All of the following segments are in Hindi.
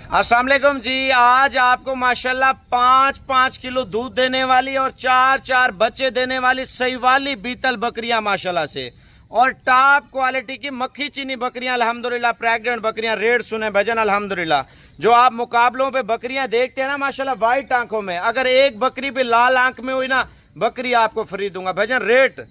अस्सलाम वालेकुम जी। आज आपको माशाल्लाह 5-5 किलो दूध देने वाली और 4-4 बच्चे देने वाली सही वाली बीतल बकरियां माशाल्लाह से और टॉप क्वालिटी की मक्खी चीनी बकरियां अल्हम्दुलिल्लाह, प्रेग्नेंट बकरियां, रेट सुने भजन अल्हम्दुलिल्लाह। जो आप मुकाबलों पे बकरियां देखते हैं ना माशाल्लाह वाइट आंखों में, अगर एक बकरी भी लाल आंख में हुई ना बकरी आपको फ्री दूंगा भजन। रेट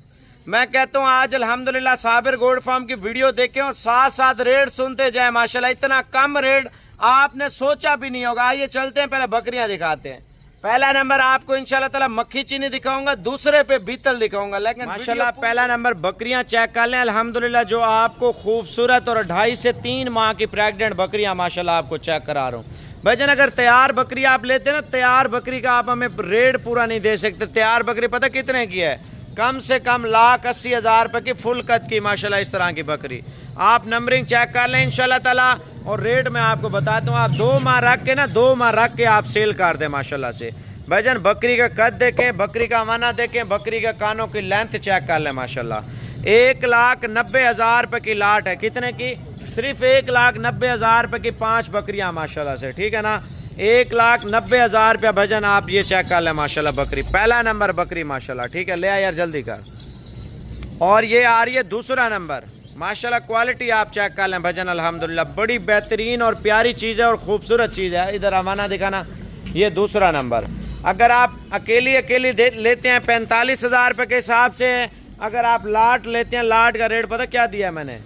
मैं कहता हूँ आज अल्हम्दुलिल्लाह साबिर गोल्ड फार्म की वीडियो देखे और साथ साथ रेट सुनते जाए माशाल्लाह। इतना कम रेट आपने सोचा भी नहीं होगा। आइए चलते हैं, पहले बकरियां दिखाते हैं। पहला नंबर आपको इंशाल्लाह ताला मक्खी चीनी दिखाऊंगा, दूसरे पे बीतल दिखाऊंगा, लेकिन माशाल्लाह पहला नंबर बकरियां चेक कर लें अल्हम्दुलिल्लाह। जो आपको खूबसूरत और 2.5 से 3 माह की प्रेग्नेंट बकरियां माशाल्लाह आपको चेक करा रहा हूँ भाईजान। अगर तैयार बकरी आप लेते हैं ना, तैयार बकरी का आप हमें रेट पूरा नहीं दे सकते। तैयार बकरी पता कितने की है? कम से कम 1,80,000 रुपए की फुल कद की माशाल्लाह इस तरह की बकरी। आप नंबरिंग चेक कर लें इंशाल्लाह ताला और रेट मैं आपको बताता हूँ। आप 2 माह रख के ना 2 माह रख के आप सेल कर दें माशाल्लाह से भाईजान। बकरी का कद देखें, बकरी का माना देखें, बकरी का कानों की लेंथ चेक कर लें माशाल्लाह। 1,90,000 रुपए की लाट है। कितने की? सिर्फ 1,90,000 रुपए की 5 बकरियां माशाल्लाह से, ठीक है ना। 1,90,000 रुपया भजन आप ये चेक कर लें माशाल्लाह बकरी। पहला नंबर बकरी माशाल्लाह, ठीक है। ले आ यार जल्दी कर। और ये आ रही है दूसरा नंबर माशाल्लाह। क्वालिटी आप चेक कर लें भजन अल्हम्दुलिल्लाह, बड़ी बेहतरीन और प्यारी चीज़ है और खूबसूरत चीज़ है। इधर अमाना दिखाना, ये दूसरा नंबर। अगर आप अकेली लेते हैं 45,000 रुपये के हिसाब से, अगर आप लाट लेते हैं, लाट का रेट पता क्या दिया मैंने?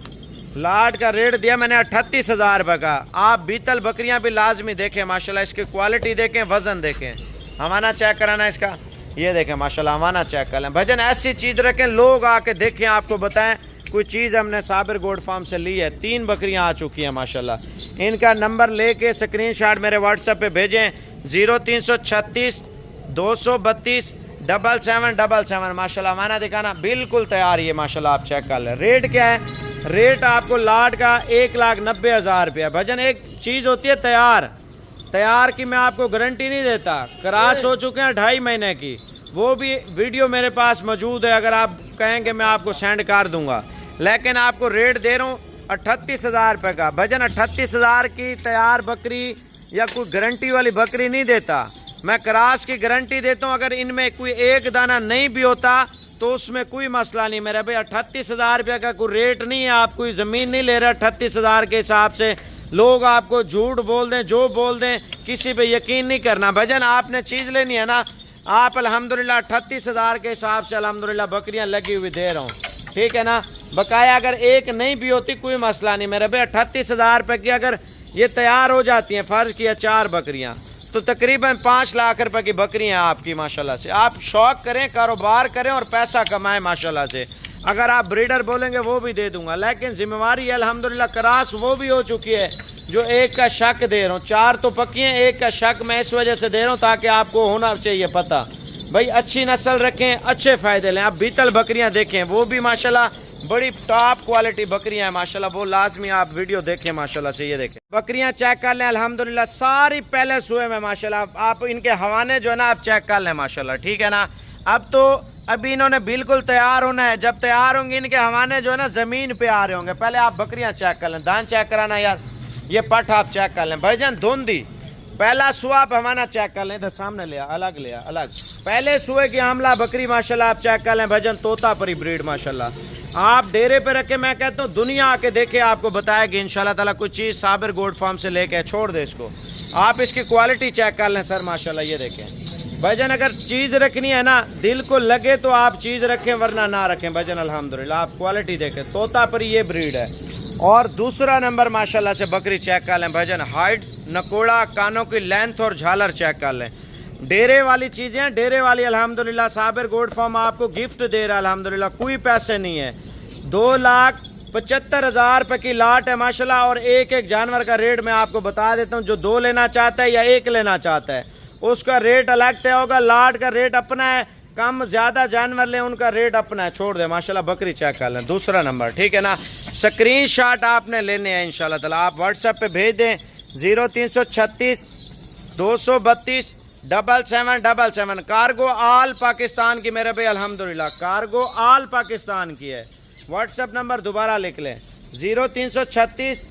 लाट का रेट दिया मैंने 38,000 रुपये का। आप बीतल बकरियां भी लाजमी देखें माशाल्लाह, इसकी क्वालिटी देखें, वजन देखें। हमाना चेक कराना इसका, ये देखें माशाल्लाह, हमाना चेक कर लें भजन। ऐसी चीज़ रखें, लोग आके देखें, आपको बताएं कोई चीज़ हमने साबिर गोल्ड फार्म से ली है। 3 बकरियां आ चुकी हैं माशाल्लाह। इनका नंबर लेके स्क्रीनशॉट मेरे व्हाट्सएप पे भेजें 0336 232 7777 माशाल्लाह। माना दिखाना बिल्कुल तैयार है माशाल्लाह, आप चेक कर लें। रेट क्या है? रेट आपको लाट का 1,90,000 रुपया भजन। एक चीज़ होती है तैयार की मैं आपको गारंटी नहीं देता। क्रॉस हो चुके हैं 2.5 महीने की, वो भी वीडियो मेरे पास मौजूद है, अगर आप कहेंगे मैं आपको सेंड कर दूंगा। लेकिन आपको रेट दे रहा हूँ 38,000 रुपये का भजन। 38,000 की तैयार बकरी या कोई गारंटी वाली बकरी नहीं देता, मैं क्रॉस की गारंटी देता हूँ। अगर इनमें कोई एक दाना नहीं भी होता तो उसमें कोई मसला नहीं मेरा भाई। 38,000 रुपये का कोई रेट नहीं है। आप कोई ज़मीन नहीं ले रहे 38,000 के हिसाब से। लोग आपको झूठ बोल दें, जो बोल दें, किसी पे यकीन नहीं करना भजन। आपने चीज़ लेनी है ना, आप अल्हम्दुलिल्लाह 38,000 के हिसाब से अल्हम्दुलिल्लाह बकरियां लगी हुई दे रहा हूँ, ठीक है ना। बकाया अगर एक नहीं भी होती कोई मसला नहीं मेरा भाई। 38,000 रुपये की अगर ये तैयार हो जाती हैं, फ़र्ज़ किया 4 बकरियां, तो तकरीबन 5 लाख रुपए की बकरियां आपकी माशाल्लाह से। आप शौक करें, कारोबार करें और पैसा कमाएं माशाल्लाह से। अगर आप ब्रीडर बोलेंगे वो भी दे दूंगा, लेकिन जिम्मेवारी है अल्हम्दुलिल्लाह। क्रॉस वो भी हो चुकी है जो एक का शक दे रहा हूँ। 4 तो पक्की हैं, एक का शक मैं इस वजह से दे रहा हूँ ताकि आपको होना चाहिए पता भाई। अच्छी नस्ल रखें, अच्छे फ़ायदे लें। आप बीतल बकरियाँ देखें, वो भी माशाल्लाह बड़ी टॉप क्वालिटी बकरियां हैं माशाल्लाह, वो लाजमी आप वीडियो देखें माशाल्लाह से। ये देखें बकरियां चेक कर लें अल्हम्दुलिल्लाह, सारी पहले सुए में माशाल्लाह। आप इनके हवाने जो है ना आप चेक कर लें माशाल्लाह, ठीक है ना। अब तो अभी इन्होंने बिल्कुल तैयार होना है। जब तैयार होंगे इनके हवाने जो है ना ज़मीन पे आ रहे होंगे। पहले आप बकरियाँ चेक कर लें, दान चेक कराना यार, ये पठ आप चेक कर लें भाईजान। धुंधी पहला सुआ आप हमारा चेक कर लें, इधर सामने लिया, अलग लिया, अलग। पहले सुए की आमला बकरी माशाल्लाह आप चेक कर लें भजन। तोता परी ब्रीड माशाल्लाह। आप डेरे पे रखे, मैं कहता हूँ दुनिया आके देखे, आपको बताएगी इंशाल्लाह ताला कोई चीज़ साबिर गोल्ड फार्म से लेके। छोड़ दे इसको, आप इसकी क्वालिटी चेक कर लें सर माशाल्लाह। ये देखें भाईजान, अगर चीज़ रखनी है ना दिल को लगे तो आप चीज़ रखें, वरना ना रखें भजन अल्हम्दुलिल्लाह। आप क्वालिटी देखें, तोता परी ये ब्रीड है। और दूसरा नंबर माशाल्लाह से बकरी चेक कर लें भजन। हाइट, नकोड़ा, कानों की लेंथ और झालर चेक कर लें। डेरे वाली चीज़ें, डेरे वाली अल्हम्दुलिल्लाह साबिर गोल्ड फार्म आपको गिफ्ट दे रहा है अल्हम्दुलिल्लाह, कोई पैसे नहीं है। 2,75,000 रुपये की लाट है माशाल्लाह। और एक एक जानवर का रेट मैं आपको बता देता हूँ। जो 2 लेना चाहता है या 1 लेना चाहता है उसका रेट अलग तय होगा। लाट का रेट अपना है, कम ज़्यादा जानवर लें उनका रेट अपना है। छोड़ दे माशाल्लाह, बकरी चेक कर लें। दूसरा नंबर, ठीक है ना। स्क्रीनशॉट आपने लेने हैं इंशाल्लाह ताला, आप व्हाट्सएप पे भेज दें 0336 232 7777। कार्गो आल पाकिस्तान की मेरे भाई अल्हम्दुलिल्लाह, कार्गो आल पाकिस्तान की है। व्हाट्सएप नंबर दोबारा लिख लें 0336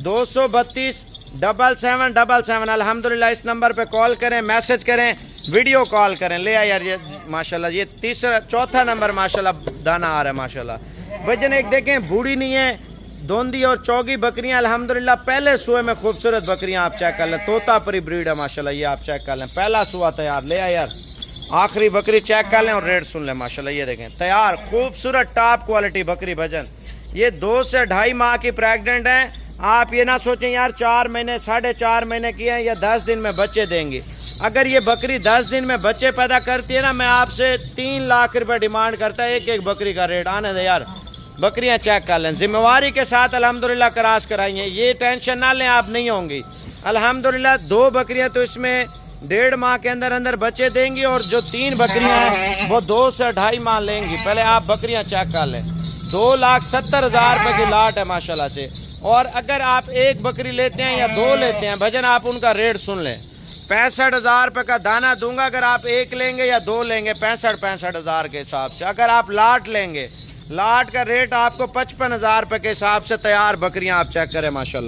232 7777। अल्हम्दुलिल्लाह इस नंबर पे कॉल करें, मैसेज करें, वीडियो कॉल करें। ले यार ये माशाल्लाह ये चौथा नंबर माशाल्लाह दाना आ रहा है माशाल्लाह। वजन एक देखें बूढ़ी नहीं है, दोंदी और चौगी बकरियां अल्हम्दुलिल्लाह पहले सुए में खूबसूरत बकरियां आप चेक कर लें, तोतापरी ब्रीड है माशाल्लाह। ये आप चेक कर लें, पहला सुआ तैयार। ले यार आखिरी बकरी चेक कर लें और रेट सुन लें माशाल्लाह। ये देखें तैयार खूबसूरत टॉप क्वालिटी बकरी भजन। ये 2 से 2.5 माह की प्रेग्नेंट है। आप ये ना सोचें यार 4 महीने 4.5 महीने की है या 10 दिन में बच्चे देंगी। अगर ये बकरी 10 दिन में बच्चे पैदा करती है ना, मैं आपसे 3 लाख रुपए डिमांड करता है एक बकरी का रेट। आने दे यार, बकरियां चेक कर लें, जिम्मेवारी के साथ अल्हम्दुलिल्लाह क्रॉस कराई हैं। ये टेंशन ना लें, आप नहीं होंगी अल्हम्दुलिल्लाह। 2 बकरियां तो इसमें 1.5 माह के अंदर अंदर बच्चे देंगी और जो 3 बकरियां हैं वो 2 से 2.5 माह लेंगी। पहले आप बकरियां चेक कर लें। 2,70,000 रुपये की लाट है माशाल्लाह से। और अगर आप एक बकरी लेते हैं या 2 लेते हैं भजन, आप उनका रेट सुन लें। 65,000 रुपये का दाना दूंगा अगर आप एक लेंगे या 2 लेंगे, 65,000 के हिसाब से। अगर आप लाट लेंगे, लाट का रेट आपको 55,000 रुपये के हिसाब से तैयार बकरियां आप चेक करें माशाल्लाह।